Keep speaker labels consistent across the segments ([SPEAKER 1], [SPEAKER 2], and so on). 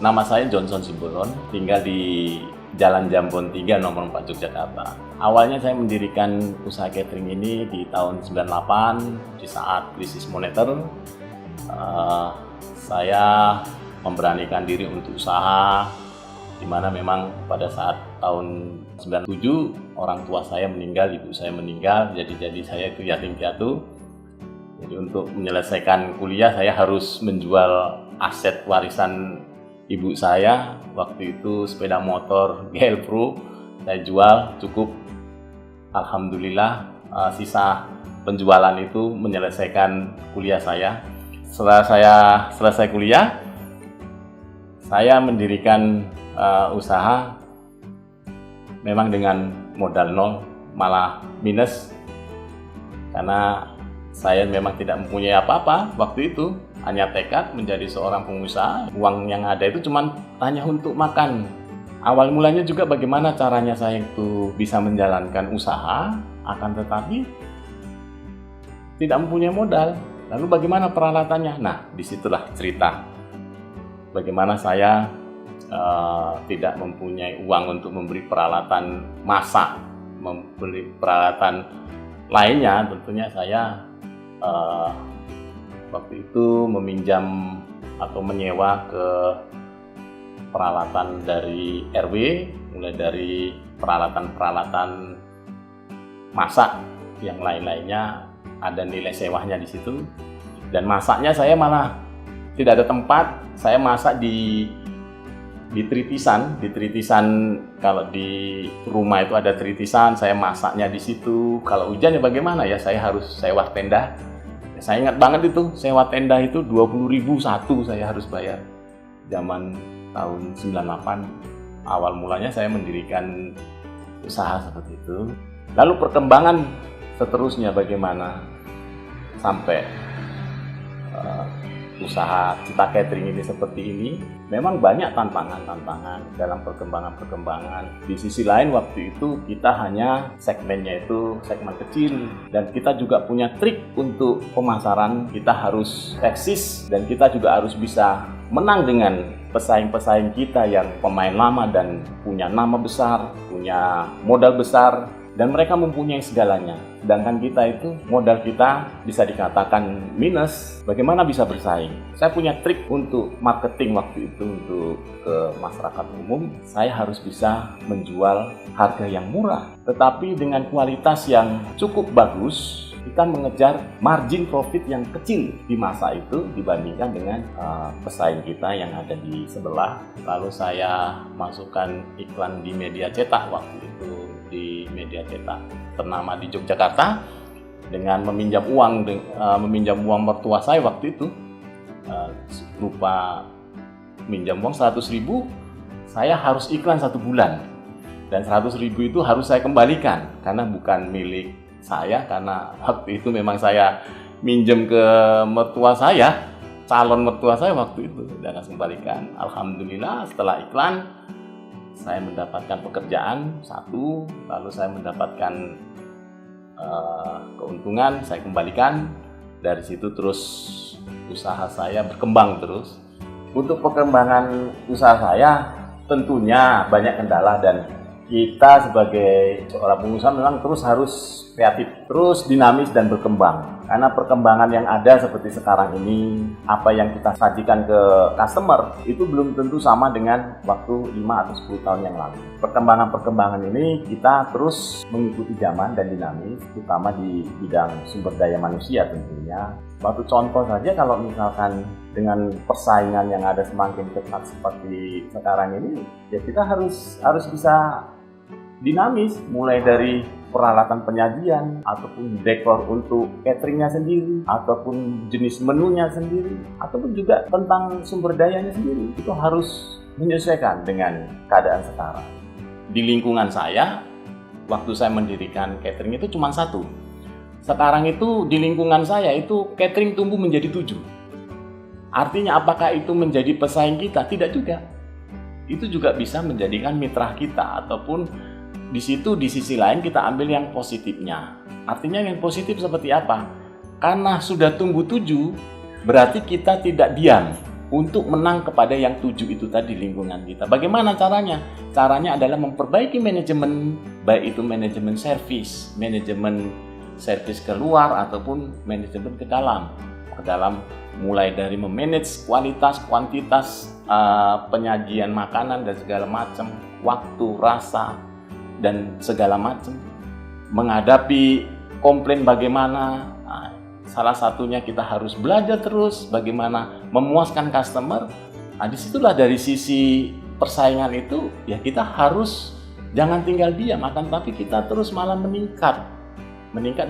[SPEAKER 1] Nama saya Johnson Simbolon, tinggal di Jalan Jambon 3 nomor 4 Yogyakarta. Awalnya saya mendirikan usaha catering ini di tahun 98 di saat krisis moneter. Saya memberanikan diri untuk usaha, di mana memang pada saat tahun 97 orang tua saya meninggal, ibu saya meninggal, jadi saya itu yatim piatu. Jadi untuk menyelesaikan kuliah saya harus menjual aset warisan ibu saya. Waktu itu sepeda motor GL Pro saya jual, cukup alhamdulillah sisa penjualan itu menyelesaikan kuliah saya. Setelah saya selesai kuliah, saya mendirikan usaha memang dengan modal nol, malah minus, karena saya memang tidak mempunyai apa-apa waktu itu, hanya tekad menjadi seorang pengusaha. Uang yang ada itu cuma hanya untuk makan. Awal mulanya juga bagaimana caranya saya itu bisa menjalankan usaha, akan tetapi tidak mempunyai modal. Lalu bagaimana peralatannya? Nah, disitulah cerita bagaimana saya tidak mempunyai uang untuk membeli peralatan masak, membeli peralatan lainnya. Tentunya saya waktu itu meminjam atau menyewa ke peralatan dari RW, mulai dari peralatan-peralatan masak yang lain-lainnya, ada nilai sewanya di situ. Dan masaknya saya malah tidak ada tempat, saya masak di tritisan. Di tritisan, kalau di rumah itu ada tritisan, saya masaknya di situ. Kalau hujan ya bagaimana ya, saya harus sewa tenda. Saya ingat banget itu, sewa tenda itu 20.000 satu saya harus bayar. Zaman tahun 98, awal mulanya saya mendirikan usaha seperti itu. Lalu perkembangan seterusnya bagaimana sampai usaha Cita Catering ini seperti ini. Memang banyak tantangan-tantangan dalam perkembangan. Di sisi lain waktu itu kita hanya segmennya itu segmen kecil, dan kita juga punya trik untuk pemasaran. Kita harus eksis dan kita juga harus bisa menang dengan pesaing-pesaing kita yang pemain lama dan punya nama besar, punya modal besar, dan mereka mempunyai segalanya. Sedangkan kita itu, modal kita bisa dikatakan minus. Bagaimana bisa bersaing? Saya punya trik untuk marketing waktu itu untuk ke masyarakat umum. Saya harus bisa menjual harga yang murah, tetapi dengan kualitas yang cukup bagus. Kita mengejar margin profit yang kecil di masa itu dibandingkan dengan pesaing kita yang ada di sebelah. Lalu saya masukkan iklan di media cetak waktu itu, di media cetak ternama di Yogyakarta, dengan meminjam uang mertua saya waktu itu, berupa minjam uang 100.000. Saya harus iklan 1 bulan, dan 100.000 itu harus saya kembalikan karena bukan milik saya, karena waktu itu memang saya minjem ke mertua saya, calon mertua saya waktu itu, dan harus kembalikan. Alhamdulillah setelah iklan saya mendapatkan pekerjaan satu, lalu saya mendapatkan keuntungan, saya kembalikan. Dari situ terus usaha saya berkembang terus. Untuk perkembangan usaha saya tentunya banyak kendala, dan kita sebagai seorang pengusaha memang terus harus kreatif, terus dinamis dan berkembang. Karena perkembangan yang ada seperti sekarang ini, apa yang kita sajikan ke customer itu belum tentu sama dengan waktu 5 atau 10 tahun yang lalu. Perkembangan ini kita terus mengikuti zaman dan dinamis, terutama di bidang sumber daya manusia tentunya. Suatu contoh saja, kalau misalkan dengan persaingan yang ada semakin ketat seperti sekarang ini, ya kita harus bisa dinamis, mulai dari peralatan penyajian, ataupun dekor untuk cateringnya sendiri, ataupun jenis menunya sendiri, ataupun juga tentang sumber dayanya sendiri. Itu harus menyesuaikan dengan keadaan sekarang. Di lingkungan saya, waktu saya mendirikan catering itu cuma 1. Sekarang itu di lingkungan saya itu catering tumbuh menjadi 7. Artinya apakah itu menjadi pesaing kita? Tidak juga. Itu juga bisa menjadikan mitra kita, ataupun di situ di sisi lain kita ambil yang positifnya. Artinya yang positif seperti apa? Karena sudah tumbuh 7, berarti kita tidak diam untuk menang kepada yang 7 itu tadi, lingkungan kita. Bagaimana caranya? Caranya adalah memperbaiki manajemen, baik itu manajemen servis keluar ataupun manajemen ke dalam mulai dari memanage kualitas, kuantitas penyajian makanan dan segala macam, waktu, rasa dan segala macam. Menghadapi komplain bagaimana? Salah satunya kita harus belajar terus bagaimana memuaskan customer. Disitulah dari sisi persaingan itu ya kita harus jangan tinggal diam, akan tapi kita terus malah meningkat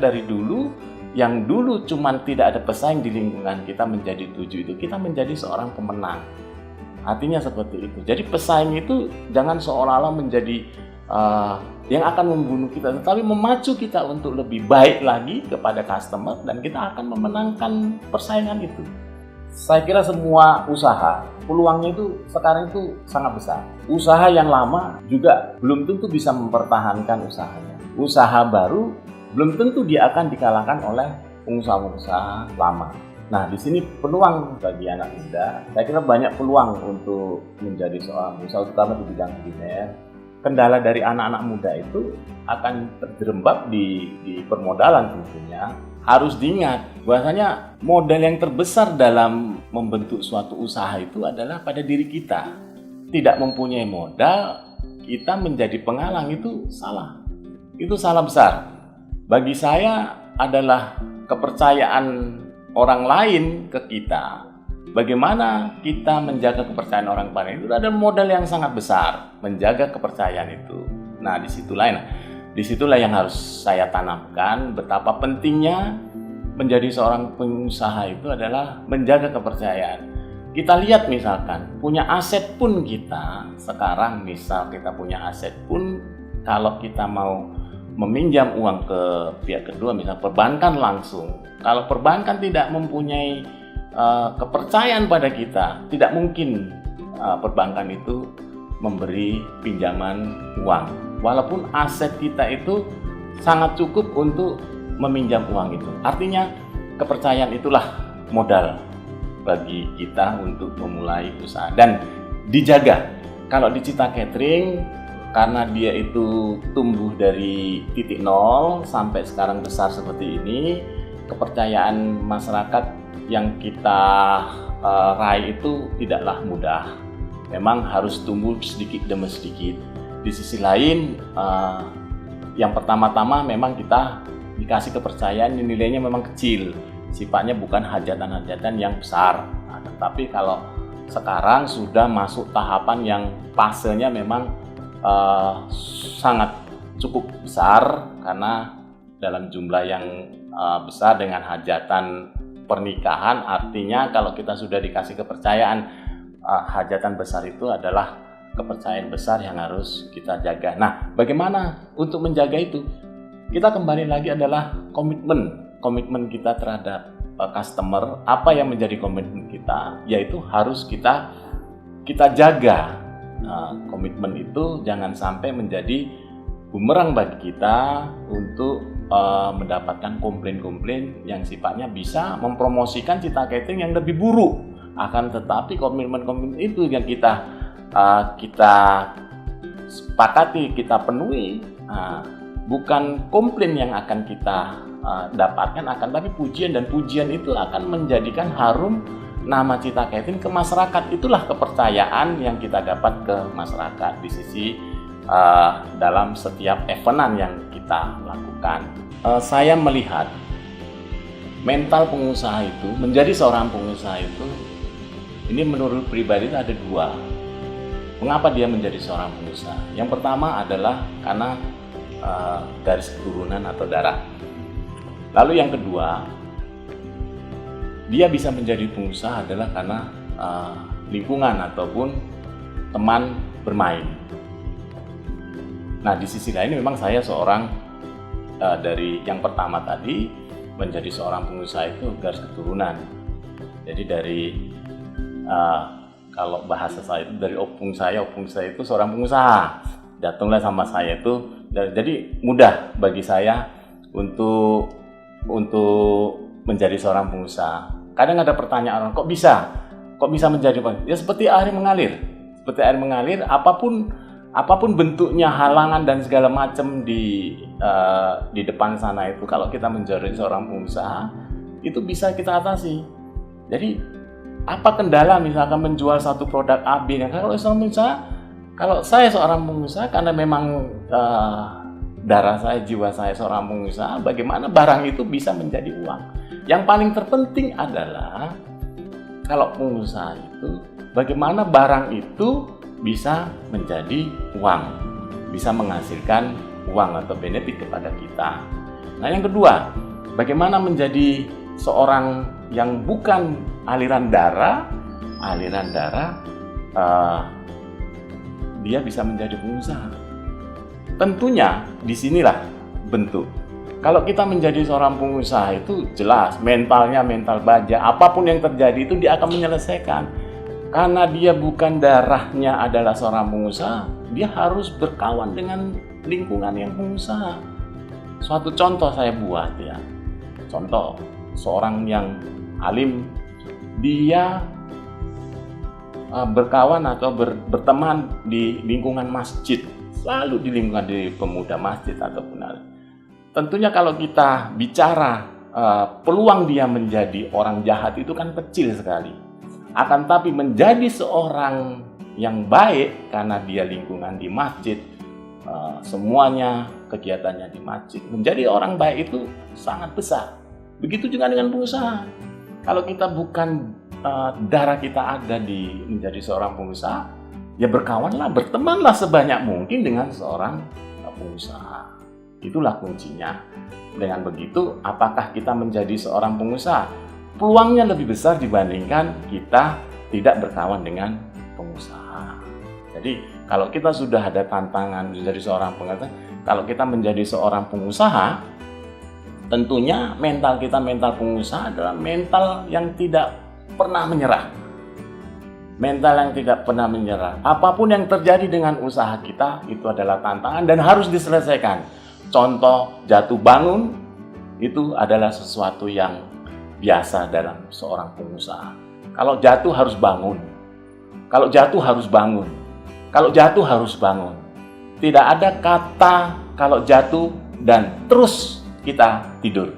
[SPEAKER 1] dari dulu. Yang dulu cuman tidak ada pesaing di lingkungan kita menjadi 7 itu, kita menjadi seorang pemenang. Artinya seperti itu. Jadi pesaing itu jangan seolah-olah menjadi yang akan membunuh kita, tetapi memacu kita untuk lebih baik lagi kepada customer dan kita akan memenangkan persaingan itu. Saya kira semua usaha, peluangnya itu sekarang itu sangat besar. Usaha yang lama juga belum tentu bisa mempertahankan usahanya. Usaha baru belum tentu dia akan dikalahkan oleh pengusaha-pengusaha lama. Nah, di sini peluang bagi anak muda, saya kira banyak peluang untuk menjadi seorang pengusaha, terutama di bidang kuliner. Kendala dari anak-anak muda itu akan terjerembab di permodalan tentunya. Harus diingat, bahwasanya modal yang terbesar dalam membentuk suatu usaha itu adalah pada diri kita. Tidak mempunyai modal, kita menjadi pengalang itu salah. Itu salah besar. Bagi saya adalah kepercayaan orang lain ke kita. Bagaimana kita menjaga kepercayaan orang lain itu ada modal yang sangat besar, menjaga kepercayaan itu. Nah, disitulah yang harus saya tanamkan, betapa pentingnya menjadi seorang pengusaha itu adalah menjaga kepercayaan. Kita lihat misalkan, punya aset pun kita, sekarang misal kita punya aset pun, kalau kita mau meminjam uang ke pihak kedua, misal perbankan langsung. Kalau perbankan tidak mempunyai kepercayaan pada kita, tidak mungkin perbankan itu memberi pinjaman uang. Walaupun aset kita itu sangat cukup untuk meminjam uang itu. Artinya kepercayaan itulah modal bagi kita untuk memulai usaha dan dijaga. Kalau di Cita Catering, karena dia itu tumbuh dari titik nol sampai sekarang besar seperti ini, kepercayaan masyarakat yang kita raih itu tidaklah mudah. Memang harus tumbuh sedikit demi sedikit. Di sisi lain, yang pertama-tama memang kita dikasih kepercayaan yang nilainya memang kecil, sifatnya bukan hajatan-hajatan yang besar. Tetapi kalau sekarang sudah masuk tahapan yang fasenya memang sangat cukup besar, karena dalam jumlah yang besar dengan hajatan pernikahan, artinya kalau kita sudah dikasih kepercayaan, hajatan besar itu adalah kepercayaan besar yang harus kita jaga. Nah, bagaimana untuk menjaga itu? Kita kembali lagi adalah komitmen kita terhadap customer. Apa yang menjadi komitmen kita, yaitu harus kita jaga. Komitmen itu jangan sampai menjadi bumerang bagi kita untuk mendapatkan komplain-komplain yang sifatnya bisa mempromosikan Cita Catering yang lebih buruk. Akan tetapi komitmen itu yang kita sepakati, kita penuhi, bukan komplain yang akan kita dapatkan, akan tapi pujian, dan pujian itu akan menjadikan harum nama Cita Catering ke masyarakat. Itulah kepercayaan yang kita dapat ke masyarakat di sisi dalam setiap eventan yang kita lakukan. Saya melihat mental pengusaha itu, menjadi seorang pengusaha itu, ini menurut pribadi ada dua. Mengapa dia menjadi seorang pengusaha? Yang pertama adalah karena garis keturunan atau darah. Lalu yang kedua, dia bisa menjadi pengusaha adalah karena lingkungan ataupun teman bermain. Nah, di sisi lain memang saya seorang dari yang pertama tadi, menjadi seorang pengusaha itu garis keturunan. Jadi dari kalau bahasa saya itu dari opung saya itu seorang pengusaha. Datanglah sama saya itu, jadi mudah bagi saya untuk menjadi seorang pengusaha. Kadang ada pertanyaan, kok Kok bisa menjadi pengusaha? Ya seperti air mengalir. Seperti air mengalir, apapun bentuknya halangan dan segala macam di depan sana itu, kalau kita menjadi seorang pengusaha itu bisa kita atasi. Jadi apa kendala misalkan menjual satu produk A B? Kalau saya seorang pengusaha, karena memang darah saya, jiwa saya seorang pengusaha, bagaimana barang itu bisa menjadi uang? Yang paling terpenting adalah kalau pengusaha itu, bagaimana barang itu bisa menjadi uang, bisa menghasilkan uang atau benefit kepada kita. Nah, yang kedua, bagaimana menjadi seorang yang bukan aliran darah, dia bisa menjadi pengusaha. Tentunya disinilah bentuk. Kalau kita menjadi seorang pengusaha itu jelas mentalnya mental baja, apapun yang terjadi itu dia akan menyelesaikan. Karena dia bukan darahnya adalah seorang pengusaha, dia harus berkawan dengan lingkungan yang pengusaha. Suatu contoh saya buat ya. Contoh, seorang yang alim, dia berkawan atau berteman di lingkungan masjid, selalu di lingkungan di pemuda masjid ataupun alim. Tentunya kalau kita bicara peluang dia menjadi orang jahat itu kan kecil sekali. Akan tapi menjadi seorang yang baik karena dia lingkungan di masjid, semuanya kegiatannya di masjid, menjadi orang baik itu sangat besar. Begitu juga dengan pengusaha. Kalau kita bukan darah kita ada di menjadi seorang pengusaha, ya berkawanlah, bertemanlah sebanyak mungkin dengan seorang pengusaha. Itulah kuncinya. Dengan begitu, apakah kita menjadi seorang pengusaha? Peluangnya lebih besar dibandingkan kita tidak berkawan dengan pengusaha. Jadi, kalau kita sudah ada tantangan menjadi seorang pengusaha, kalau kita menjadi seorang pengusaha, tentunya mental kita, mental pengusaha adalah mental yang tidak pernah menyerah. Mental yang tidak pernah menyerah. Apapun yang terjadi dengan usaha kita, itu adalah tantangan dan harus diselesaikan. Contoh, jatuh bangun itu adalah sesuatu yang biasa dalam seorang pengusaha. Kalau jatuh harus bangun. Kalau jatuh harus bangun. Kalau jatuh harus bangun. Tidak ada kata kalau jatuh dan terus kita tidur.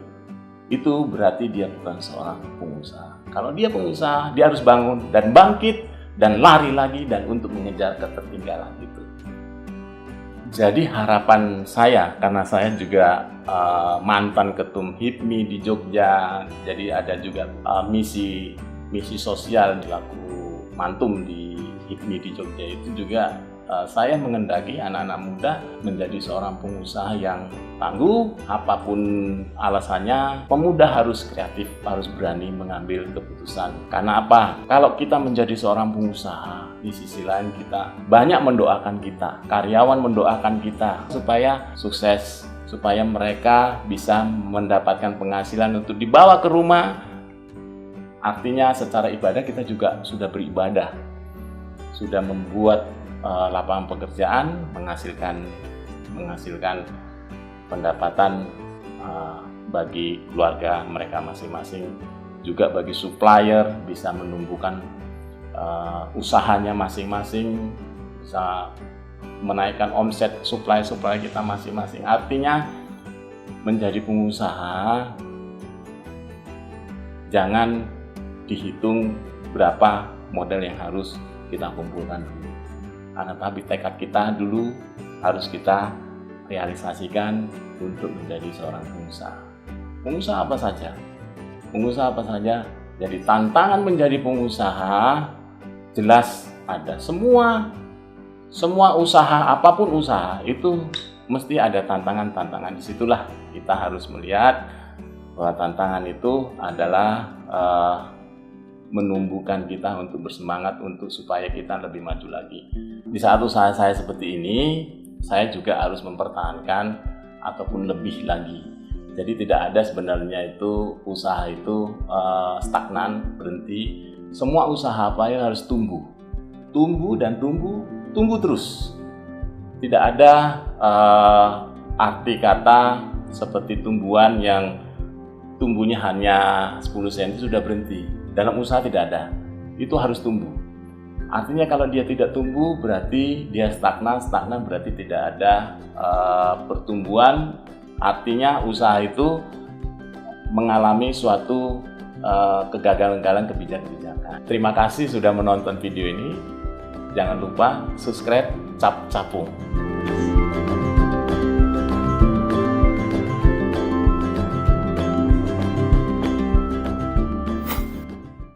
[SPEAKER 1] Itu berarti dia bukan seorang pengusaha. Kalau dia pengusaha, dia harus bangun dan bangkit dan lari lagi dan untuk mengejar ketertinggalan itu. Jadi harapan saya, karena saya juga mantan ketum HIPMI di Jogja, jadi ada juga misi sosial dilaku mantum di HIPMI di Jogja, itu juga saya mengendaki anak-anak muda menjadi seorang pengusaha yang tangguh, apapun alasannya. Pemuda harus kreatif, harus berani mengambil keputusan. Karena apa? Kalau kita menjadi seorang pengusaha, di sisi lain kita banyak mendoakan kita, karyawan mendoakan kita supaya sukses, supaya mereka bisa mendapatkan penghasilan untuk dibawa ke rumah. Artinya secara ibadah kita juga sudah beribadah, sudah membuat lapangan pekerjaan, menghasilkan pendapatan bagi keluarga mereka masing-masing, juga bagi supplier bisa menumbuhkan usahanya masing-masing, bisa menaikkan omset supply kita masing-masing. Artinya menjadi pengusaha jangan dihitung berapa modal yang harus kita kumpulkan dulu. Karena tapi tekad kita dulu harus kita realisasikan untuk menjadi seorang pengusaha. Pengusaha apa saja? Pengusaha apa saja? Jadi tantangan menjadi pengusaha jelas ada. Semua usaha, apapun usaha itu mesti ada tantangan-tantangan. Disitulah kita harus melihat bahwa tantangan itu adalah menumbuhkan kita untuk bersemangat untuk supaya kita lebih maju lagi. Di saat usaha saya seperti ini, saya juga harus mempertahankan ataupun lebih lagi. Jadi tidak ada sebenarnya itu usaha itu stagnan, berhenti. Semua usaha apa yang harus tumbuh dan tumbuh terus. Tidak ada arti kata seperti tumbuhan yang tumbuhnya hanya 10 cm sudah berhenti. Dalam usaha tidak ada. itu harus tumbuh. Artinya kalau dia tidak tumbuh berarti dia stagnan berarti tidak ada pertumbuhan, artinya usaha itu mengalami suatu kegagalan kebijakan. Terima kasih sudah menonton video ini. Jangan lupa subscribe Cap Capung.